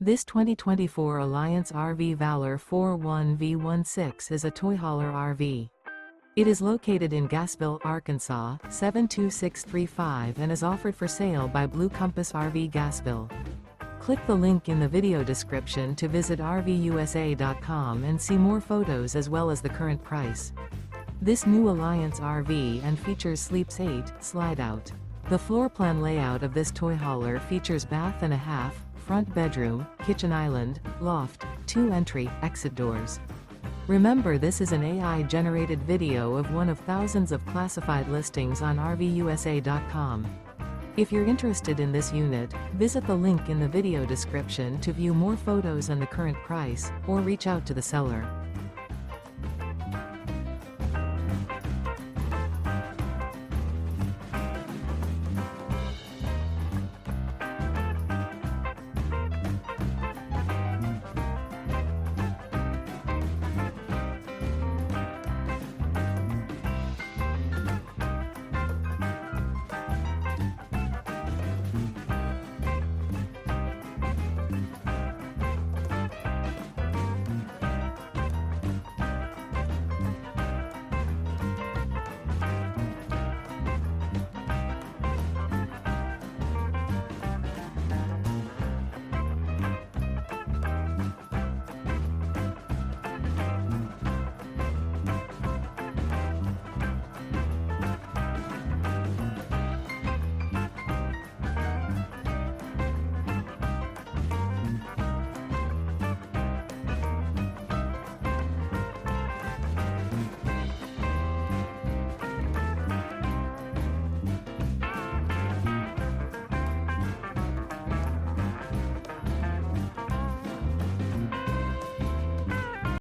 This 2024 Alliance RV Valor 41V16 is a toy hauler RV. It is located in Gassville, Arkansas, 72635 and is offered for sale by Blue Compass RV Gassville. Click the link in the video description to visit RVUSA.com and see more photos as well as the current price. This new Alliance RV and features Sleeps 8, Slideout. The floor plan layout of this toy hauler features bath and a half, front bedroom, kitchen island, loft, 2 entry/exit doors. Remember, this is an AI-generated video of one of thousands of classified listings on RVUSA.com. If you're interested in this unit, visit the link in the video description to view more photos and the current price, or reach out to the seller.